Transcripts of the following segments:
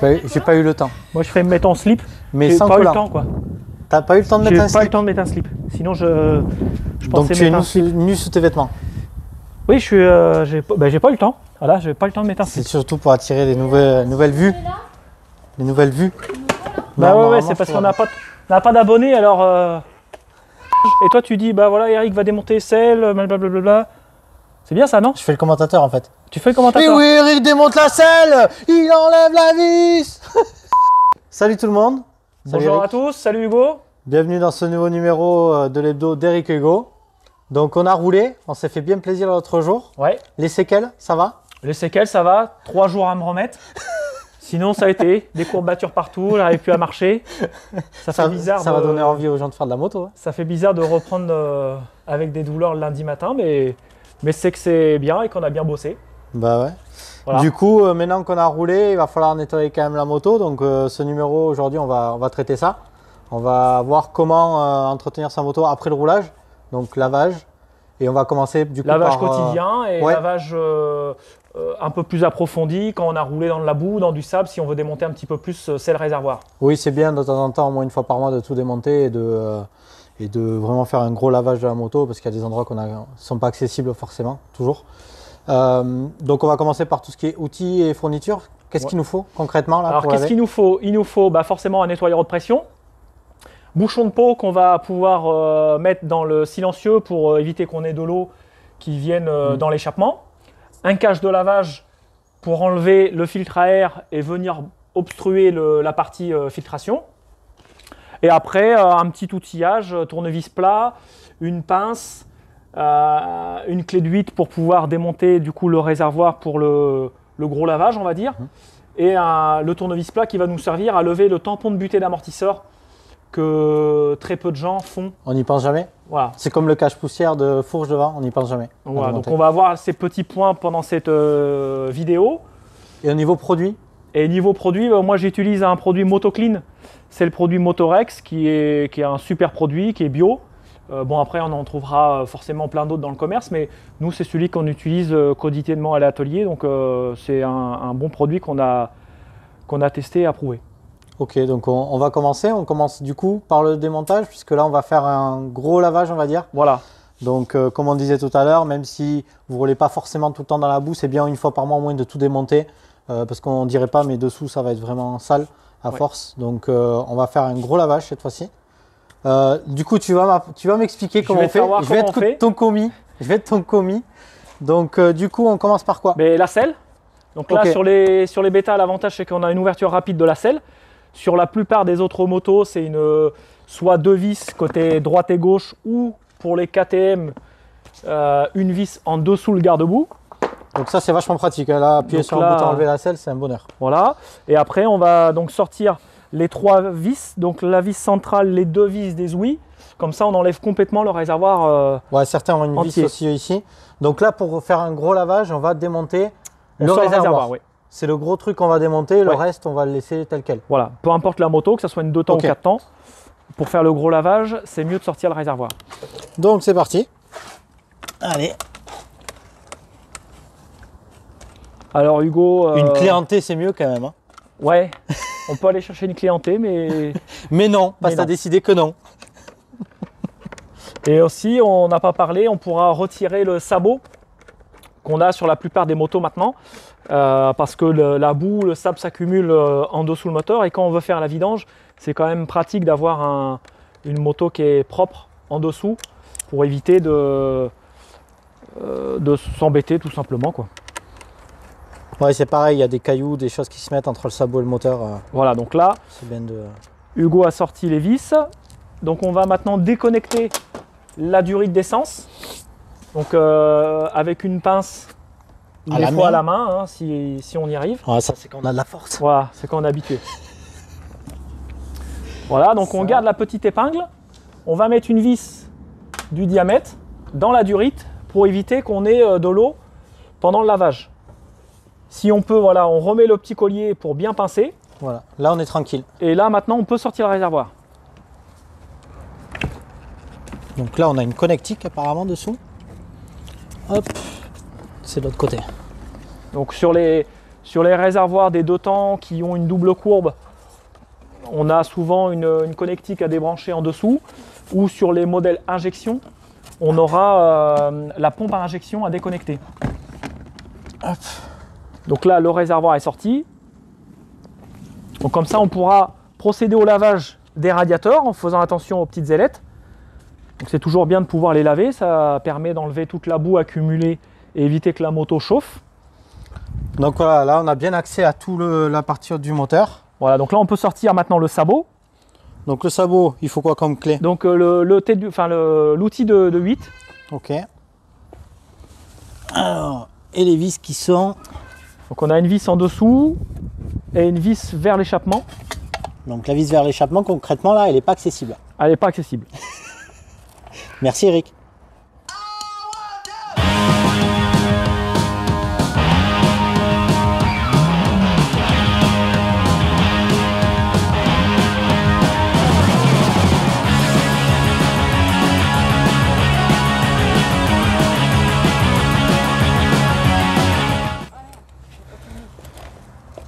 J'ai pas eu le temps. Moi, je ferais me mettre en slip. Mais j'ai sans pas eu le collant. temps, quoi. T'as pas eu le temps de mettre un J'ai pas eu slip? le temps de mettre un slip. Sinon, je Donc pensais tu es mettre un slip. nu sous tes vêtements. Oui, j'ai pas eu le temps. Voilà, j'ai pas eu le temps de mettre un C'est slip. surtout pour attirer des nouvelles vues. Les nouvelles vues. Bah Non, ouais, c'est parce qu'on n'a pas d'abonnés, alors... Et toi, tu dis, bah voilà, Eric va démonter selle, blablabla. C'est bien ça, non? Je fais le commentateur en fait. Tu fais le commentateur. Et oui, Eric démonte la selle. Il enlève la vis. Salut tout le monde. Salut Bonjour Eric. à tous, salut Hugo. Bienvenue dans ce nouveau numéro de l'hebdo d'Eric et Hugo. Donc on a roulé, on s'est fait bien plaisir l'autre jour. Ouais, Les séquelles, ça va? les séquelles, ça va. 3 jours à me remettre. Sinon, ça a été des courbatures partout, j'arrive plus à marcher. Ça fait bizarre. Ça va donner envie aux gens de faire de la moto. Hein. Ça fait bizarre de reprendre avec des douleurs le lundi matin, mais c'est que c'est bien et qu'on a bien bossé. Bah ouais. Voilà. Du coup, maintenant qu'on a roulé, il va falloir nettoyer quand même la moto. Donc ce numéro aujourd'hui, on va traiter ça. On va voir comment entretenir sa moto après le roulage. Donc lavage. Et on va commencer du coup Lavage par, quotidien et ouais. lavage un peu plus approfondi quand on a roulé dans de la boue, dans du sable, si on veut démonter un petit peu plus c'est le réservoir. Oui, c'est bien de temps en temps, au moins une fois par mois, de tout démonter et de vraiment faire un gros lavage de la moto parce qu'il y a des endroits qui ne sont pas accessibles forcément, toujours. Donc on va commencer par tout ce qui est outils et fournitures. Qu'est-ce qu'il nous faut concrètement là? Alors pour qu'est-ce laver qu'il nous faut? Il nous faut forcément un nettoyeur de pression, bouchon de pot qu'on va pouvoir mettre dans le silencieux pour éviter qu'on ait de l'eau qui vienne dans l'échappement, un cache de lavage pour enlever le filtre à air et venir obstruer la partie filtration. Et après, un petit outillage, tournevis plat, une pince, une clé de 8 pour pouvoir démonter du coup le réservoir pour le gros lavage, on va dire. Et le tournevis plat qui va nous servir à lever le tampon de butée d'amortisseur que très peu de gens font. On n'y pense jamais. Voilà. C'est comme le cache-poussière de fourche devant, on n'y pense jamais. Voilà, donc on va avoir ces petits points pendant cette vidéo. Et au niveau produit? Et niveau produit, moi j'utilise un produit MotoClean. C'est le produit Motorex qui est un super produit, qui est bio. Bon après on en trouvera forcément plein d'autres dans le commerce, mais nous c'est celui qu'on utilise quotidiennement à l'atelier. Donc c'est un bon produit qu'on a testé et approuvé. Ok, donc on va commencer. On commence du coup par le démontage, puisque là on va faire un gros lavage, on va dire. Voilà. Donc comme on disait tout à l'heure, même si vous ne roulez pas forcément tout le temps dans la boue, c'est bien une fois par mois au moins de tout démonter. Parce qu'on ne dirait pas, mais dessous ça va être vraiment sale à force. Donc on va faire un gros lavage cette fois-ci. Du coup tu vas m'expliquer comment on fait. Je vais être ton commis. Je vais être ton commis. Donc du coup on commence par quoi? Mais la selle. Donc là sur les bêtas, l'avantage c'est qu'on a une ouverture rapide de la selle. Sur la plupart des autres motos, c'est soit 2 vis côté droite et gauche, ou pour les KTM, une vis en dessous le garde-boue. Donc ça c'est vachement pratique. Là, appuyer sur le bouton enlever la selle, c'est un bonheur. Voilà. Et après, on va donc sortir les 3 vis. Donc la vis centrale, les 2 vis des ouïes. Comme ça, on enlève complètement le réservoir. Ouais, certains ont une vis aussi ici. Donc là, pour faire un gros lavage, on va démonter le réservoir. Oui. C'est le gros truc qu'on va démonter, le reste on va le laisser tel quel. Voilà, peu importe la moto, que ce soit une 2 temps ou 4 temps, pour faire le gros lavage, c'est mieux de sortir le réservoir. Donc c'est parti. Allez. Alors Hugo... Une clé en T c'est mieux quand même. Hein. Ouais, on peut aller chercher une clé en T, mais... mais non, parce que tu as décidé que non. Et aussi, on n'a pas parlé, on pourra retirer le sabot qu'on a sur la plupart des motos maintenant. Parce que la boue, le sable s'accumule en dessous le moteur et quand on veut faire la vidange, c'est quand même pratique d'avoir une moto qui est propre en dessous pour éviter de s'embêter tout simplement, quoi. Ouais, c'est pareil, il y a des cailloux, des choses qui se mettent entre le sabot et le moteur. Voilà, donc là, bien Hugo a sorti les vis. Donc on va maintenant déconnecter la durite d'essence. Donc avec une pince. Des fois à la main, hein, si on y arrive. Ah, ça c'est quand on a de la force. Voilà, c'est quand on est habitué. Voilà, donc on garde la petite épingle. On va mettre une vis du diamètre dans la durite pour éviter qu'on ait de l'eau pendant le lavage. Si on peut, voilà, on remet le petit collier pour bien pincer. Voilà, là on est tranquille. Et là maintenant on peut sortir le réservoir. Donc là on a une connectique apparemment dessous. Hop. C'est de l'autre côté. Donc sur les Sur les réservoirs des deux temps qui ont une double courbe, on a souvent une connectique à débrancher en dessous. Ou sur les modèles injection, on aura la pompe à injection à déconnecter. Hop. Donc là, le réservoir est sorti. Donc comme ça, on pourra procéder au lavage des radiateurs en faisant attention aux petites ailettes. Donc c'est toujours bien de pouvoir les laver, ça permet d'enlever toute la boue accumulée et éviter que la moto chauffe. Donc voilà, là on a bien accès à toute la partie haute du moteur. Voilà, donc là on peut sortir maintenant le sabot. Donc le sabot, il faut quoi comme clé? Donc l'outil de 8. Ok. Alors, et les vis qui sont... Donc on a une vis en dessous et une vis vers l'échappement. Donc la vis vers l'échappement, concrètement là, elle n'est pas accessible. Elle n'est pas accessible. Merci Eric.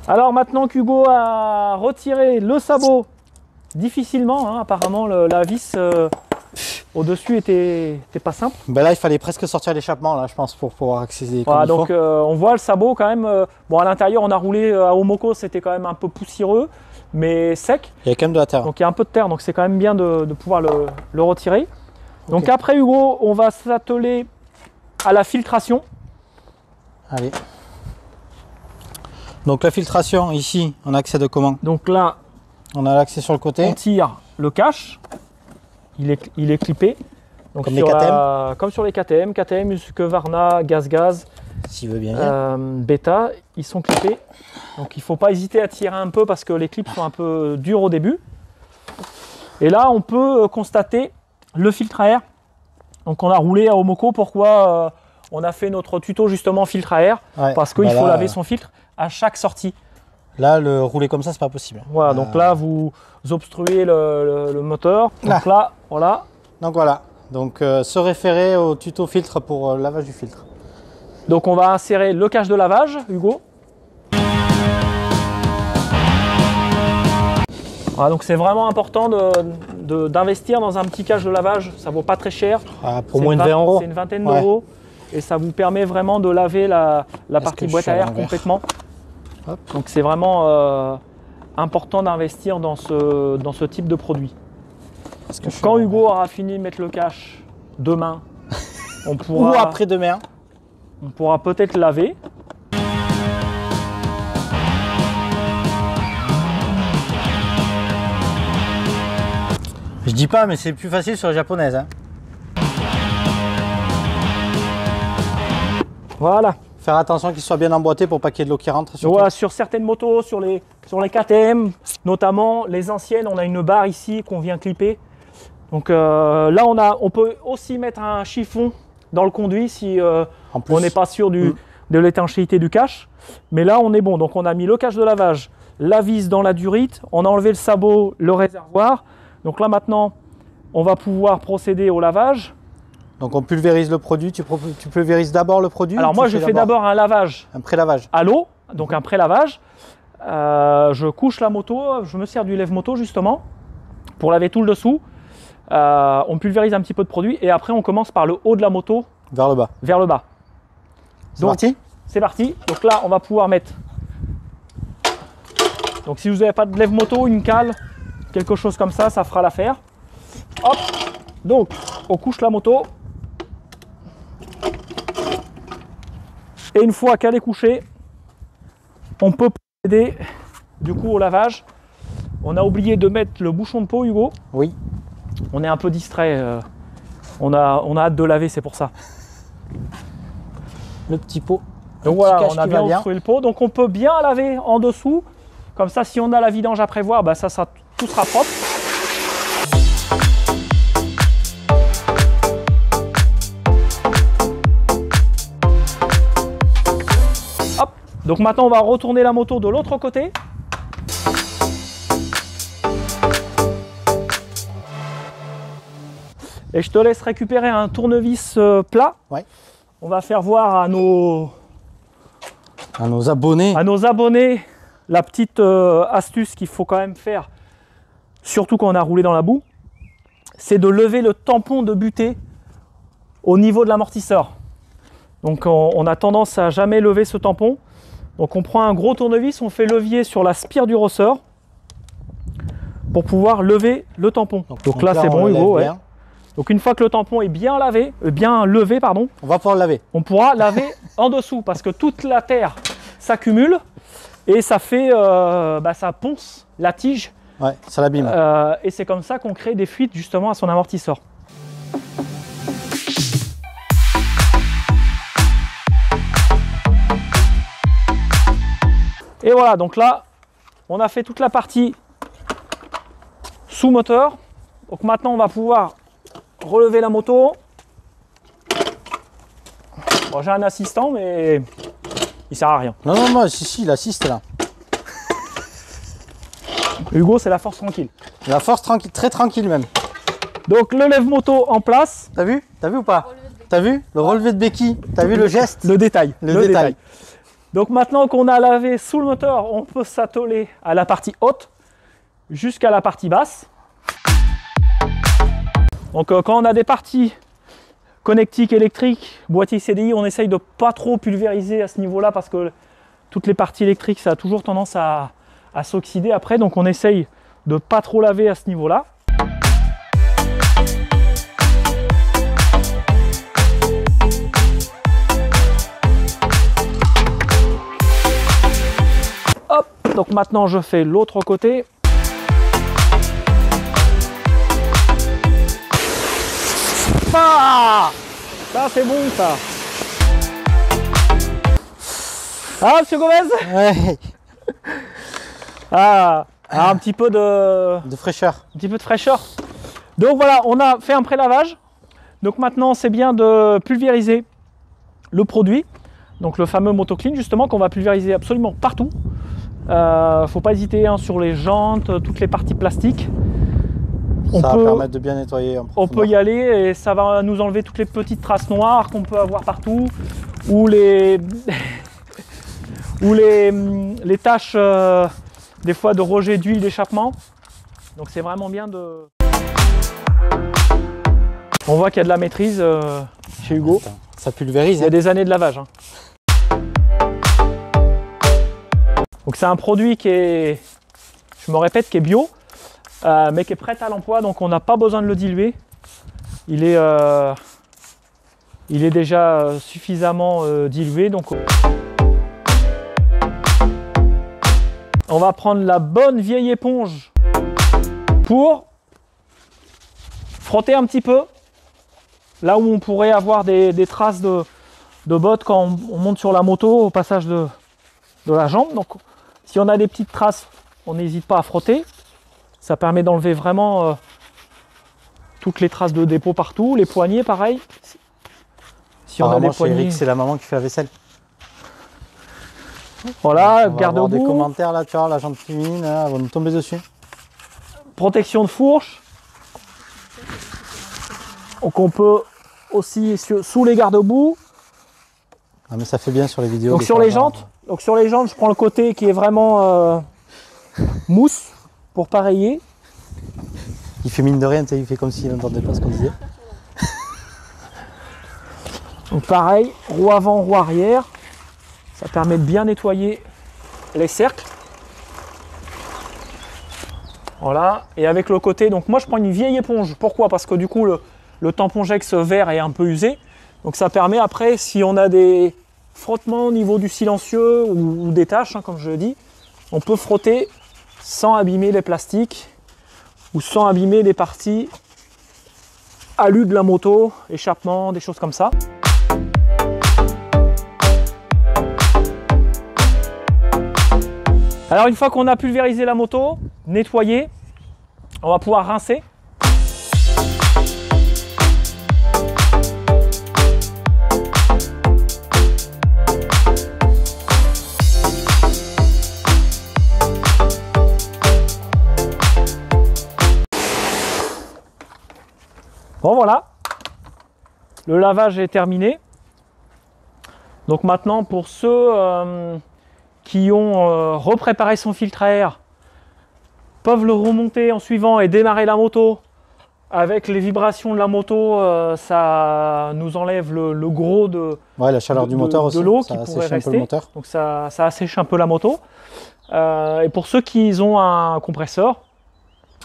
Alors maintenant qu'Hugo a retiré le sabot difficilement, hein, apparemment la vis au-dessus était pas simple. Ben là il fallait presque sortir l'échappement là je pense pour pouvoir accéder voilà, comme donc il faut. On voit le sabot quand même, bon à l'intérieur on a roulé à Omoko, c'était quand même un peu poussiéreux mais sec. Il y a quand même de la terre. Donc il y a un peu de terre, donc c'est quand même bien de pouvoir le retirer. Okay. Donc après Hugo, on va s'atteler à la filtration. Allez. Donc la filtration, ici, on accède comment? Donc là, on a l'accès sur le côté. On tire le cache, il est clippé. Donc comme les KTM. Comme sur les KTM, KTM, Husqvarna, Gaz, s'il veut bien. Beta, ils sont clippés. Donc il ne faut pas hésiter à tirer un peu parce que les clips sont un peu durs au début. Et là, on peut constater le filtre à air. Donc on a roulé à Omoko, pourquoi on a fait notre tuto justement filtre à air, parce qu'il faut laver son filtre à chaque sortie. Là, le rouler comme ça, c'est pas possible. Voilà, donc là, vous obstruez le moteur. Donc là, voilà. Donc voilà. Donc se référer au tuto filtre pour lavage du filtre. Donc on va insérer le cache de lavage, Hugo. Voilà, donc c'est vraiment important d'investir dans un petit cache de lavage. Ça vaut pas très cher. Pour moins de 20 euros. C'est une vingtaine d'euros. Et ça vous permet vraiment de laver la partie boîte à air complètement. Hop. Donc c'est vraiment important d'investir dans ce type de produit. Quand Hugo aura fini de mettre le cache demain, on pourra, ou après-demain, on pourra peut-être laver. Je dis pas, mais c'est plus facile sur les japonaises. Hein. Voilà. Faire attention qu'il soit bien emboîté pour pas qu'il y ait de l'eau qui rentre. Voilà, sur certaines motos, sur les KTM, notamment les anciennes, on a une barre ici qu'on vient clipper. Donc là, on peut aussi mettre un chiffon dans le conduit si on n'est pas sûr de l'étanchéité du cache. Mais là, on est bon. Donc on a mis le cache de lavage, la vis dans la durite, on a enlevé le sabot, le réservoir. Donc là maintenant, on va pouvoir procéder au lavage. Donc on pulvérise le produit, tu pulvérises d'abord le produit? Alors moi je fais d'abord un lavage. Un pré-lavage. À l'eau, donc un pré-lavage. Je couche la moto, je me sers du lève-moto justement pour laver tout le dessous. On pulvérise un petit peu de produit et après on commence par le haut de la moto. Vers le bas. Vers le bas. C'est parti? C'est parti. Donc là on va pouvoir mettre. Donc si vous n'avez pas de lève-moto, une cale, quelque chose comme ça fera l'affaire. Hop. Donc on couche la moto. Et une fois qu'elle est couchée, on peut procéder du coup au lavage. On a oublié de mettre le bouchon de pot, Hugo. Oui. On est un peu distrait. On a hâte de laver, c'est pour ça. Le petit pot. Donc voilà, on a bien obstrué le pot. Donc on peut bien laver en dessous. Comme ça, si on a la vidange à prévoir, bah tout sera propre. Donc maintenant on va retourner la moto de l'autre côté. Et je te laisse récupérer un tournevis plat. Ouais. On va faire voir à nos À nos abonnés. À nos abonnés, la petite astuce qu'il faut quand même faire, surtout quand on a roulé dans la boue, c'est de lever le tampon de butée au niveau de l'amortisseur. Donc on a tendance à jamais lever ce tampon. Donc on prend un gros tournevis, on fait levier sur la spire du ressort pour pouvoir lever le tampon. Donc là c'est bon Hugo. Ouais. Donc une fois que le tampon est bien lavé, bien levé, pardon, on va pouvoir le laver. On pourra laver en dessous parce que toute la terre s'accumule et ça fait, ça ponce la tige. Ouais, ça l'abîme. Et c'est comme ça qu'on crée des fuites justement à son amortisseur. Et voilà, donc là, on a fait toute la partie sous moteur. Donc maintenant, on va pouvoir relever la moto. Bon, j'ai un assistant, mais il sert à rien. Non, non, moi, si, il assiste là. Hugo, c'est la force tranquille. La force tranquille, très tranquille même. Donc le lève-moto en place. T'as vu? T'as vu ou pas? T'as vu? Le relevé de béquille. T'as vu le geste? Le détail. Le détail. Donc maintenant qu'on a lavé sous le moteur, on peut s'atteler à la partie haute jusqu'à la partie basse. Donc quand on a des parties connectiques électriques, boîtier CDI, on essaye de pas trop pulvériser à ce niveau-là parce que toutes les parties électriques, ça a toujours tendance à s'oxyder après. Donc on essaye de pas trop laver à ce niveau-là. Hop, donc maintenant je fais l'autre côté. Ah, ça c'est bon ça. Ah monsieur Gomez. Ouais. Un petit peu de fraîcheur. Un petit peu de fraîcheur. Donc voilà, on a fait un pré-lavage. Donc maintenant c'est bien de pulvériser le produit. Donc le fameux MotoClean justement qu'on va pulvériser absolument partout. Faut pas hésiter hein, sur les jantes, toutes les parties plastiques. Ça va permettre de bien nettoyer. On peut y aller et ça va nous enlever toutes les petites traces noires qu'on peut avoir partout ou les les taches des fois de rejet d'huile d'échappement. Donc c'est vraiment bien de... On voit qu'il y a de la maîtrise chez Hugo. Attends, ça pulvérise. Il y a des années de lavage. Hein. Donc c'est un produit qui est, je me répète, qui est bio. Mais qui est prêt à l'emploi, donc on n'a pas besoin de le diluer. Il est déjà suffisamment dilué. Donc on va prendre la bonne vieille éponge pour frotter un petit peu là où on pourrait avoir des traces de bottes quand on monte sur la moto au passage de la jambe. Donc si on a des petites traces, on n'hésite pas à frotter. Ça permet d'enlever vraiment toutes les traces de dépôt partout. Les poignets, pareil. Si on a des poignets... c'est la maman qui fait la vaisselle. Voilà, on garde-boue. des commentaires là, tu vois, la jante féminine, elle va nous tomber dessus. Protection de fourche. Donc on peut aussi sous les garde-boue. Ah mais ça fait bien sur les vidéos. Donc sur les jantes. Donc sur les jantes, je prends le côté qui est vraiment mousse. Pour pareiller. Il fait mine de rien, il fait comme s'il n'entendait pas ce qu'on disait. Donc pareil, roue avant, roue arrière. Ça permet de bien nettoyer les cercles. Voilà. Et avec le côté, donc moi je prends une vieille éponge. Pourquoi? Parce que du coup le tampongex vert est un peu usé. Donc ça permet après, si on a des frottements au niveau du silencieux ou des taches, hein, comme je le dis, on peut frotter sans abîmer les plastiques ou sans abîmer les parties alu de la moto, échappement, des choses comme ça. Alors une fois qu'on a pulvérisé la moto, nettoyé, on va pouvoir rincer. Bon voilà, le lavage est terminé. Donc maintenant, pour ceux qui ont repréparé son filtre à air, peuvent le remonter en suivant et démarrer la moto. Avec les vibrations de la moto, ça nous enlève le gros de, la chaleur du moteur aussi, de l'eau ça qui assèche pourrait un peu rester. le moteur. Donc ça assèche un peu la moto. Et pour ceux qui ont un compresseur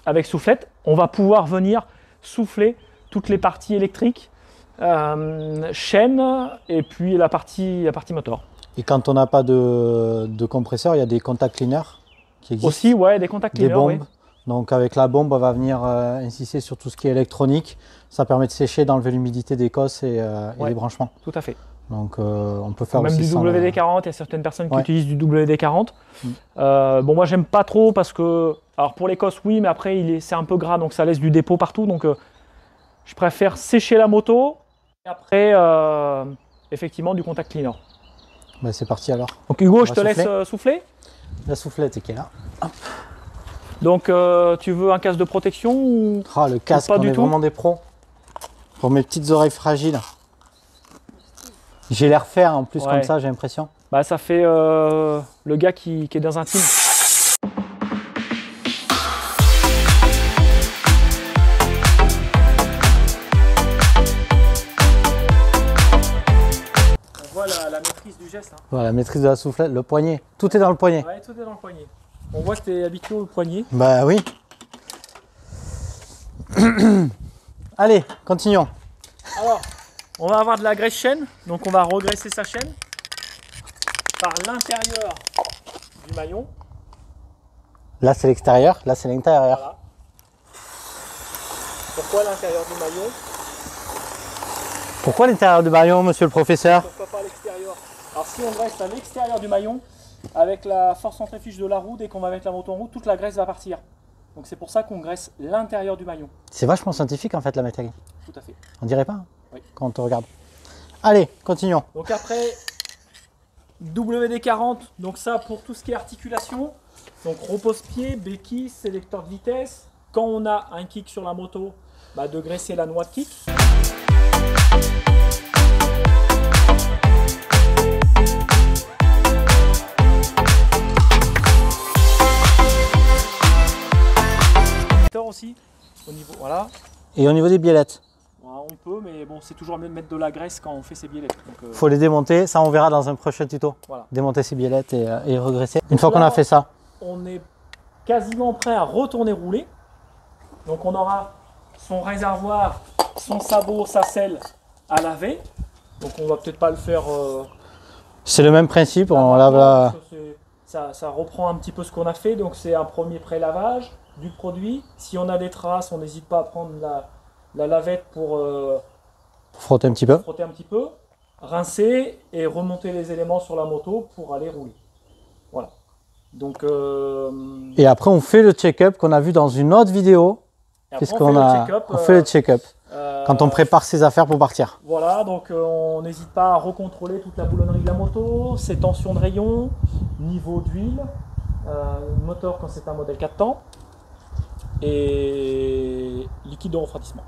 avec soufflette, on va pouvoir venir souffler toutes les parties électriques, chaîne et puis la partie moteur. Et quand on n'a pas de compresseur, il y a des contact cleaners qui existent. Aussi, ouais, des contact des cleaners. bombes. Oui. Donc avec la bombe, on va venir insister sur tout ce qui est électronique. Ça permet de sécher, d'enlever l'humidité des cosses et les branchements. Tout à fait. Donc on peut faire même aussi du sans WD-40, il y a certaines personnes qui utilisent du WD-40. Bon, moi j'aime pas trop parce que, alors pour les cosses oui, mais après c'est un peu gras donc ça laisse du dépôt partout. Donc je préfère sécher la moto et après effectivement du contact cleaner. Ben, c'est parti alors. Donc Hugo, je te laisse souffler. La soufflette qui est là. Hop. Donc tu veux un casque de protection ou le casque, pas on du est tout vraiment des pros. Pour mes petites oreilles fragiles. J'ai l'air faire en plus comme ça, j'ai l'impression. Bah ça fait le gars qui est dans un team. On voit la maîtrise du geste. Hein. Voilà, la maîtrise de la soufflette, le poignet. Tout est dans le poignet. Ouais, tout est dans le poignet. On voit que tu es habitué au poignet. Bah oui. Allez, continuons. Alors, on va avoir de la graisse chaîne. Donc on va regresser sa chaîne par l'intérieur du maillon. Là c'est l'extérieur, là c'est l'intérieur. Voilà. Pourquoi l'intérieur du maillon? Pourquoi l'intérieur du maillon, monsieur le professeur? Pourquoi pas l'extérieur? Alors si on graisse à l'extérieur du maillon, avec la force centrifuge de la roue, dès qu'on va mettre la moto en route, toute la graisse va partir. Donc c'est pour ça qu'on graisse l'intérieur du maillon. C'est vachement scientifique en fait la métallurgie. Tout à fait. On dirait pas Oui. Quand on te regarde. Allez, continuons. Donc après, WD-40, donc ça pour tout ce qui est articulation. Donc repose-pied, béquille, sélecteur de vitesse. Quand on a un kick sur la moto, bah de graisser la noix de kick. Aussi, au niveau, voilà. Et au niveau des biellettes? On peut, mais bon, c'est toujours mieux de mettre de la graisse quand on fait ses biellettes. Donc, faut les démonter, ça on verra dans un prochain tuto. Voilà. Démonter ses biellettes et regresser. Une fois qu'on a fait ça, on est quasiment prêt à retourner rouler. Donc on aura son réservoir, son sabot, sa selle à laver. Donc on va peut-être pas le faire. C'est le même principe, on lave la... Ça reprend un petit peu ce qu'on a fait. Donc c'est un premier pré-lavage du produit. Si on a des traces, on n'hésite pas à prendre la lavette pour frotter un petit peu. Frotter un petit peu, rincer et remonter les éléments sur la moto pour aller rouler. Voilà. Donc, et après on fait le check-up qu'on a vu dans une autre vidéo. Puisqu'on on fait le check-up quand on prépare ses affaires pour partir. Voilà, donc on n'hésite pas à recontrôler toute la boulonnerie de la moto, ses tensions de rayon, niveau d'huile, moteur quand c'est un modèle 4 temps et liquide de refroidissement.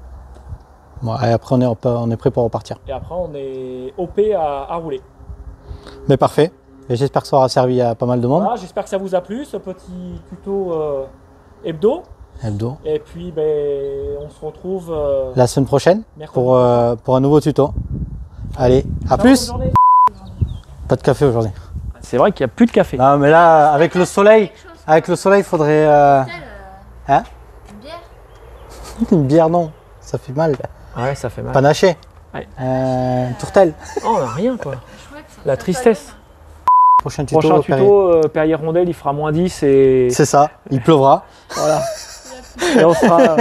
Bon, et après on est prêt pour repartir. Et après on est OP à rouler. Mais parfait. Et j'espère que ça aura servi à pas mal de monde. Voilà, j'espère que ça vous a plu ce petit tuto hebdo. Et puis ben, on se retrouve la semaine prochaine pour un nouveau tuto. Allez, à plus. Pas de café aujourd'hui. C'est vrai qu'il n'y a plus de café. Non mais là avec le soleil, il faudrait Hein? Une bière? Une bière non, ça fait mal. Ouais, ça fait mal. Panaché. Ouais. Tourtel. Oh, on n'a rien quoi. La tristesse. Prochain tuto, Perrier-Rondelle, il fera -10 et... C'est ça, il pleuvra. Voilà. Et on sera...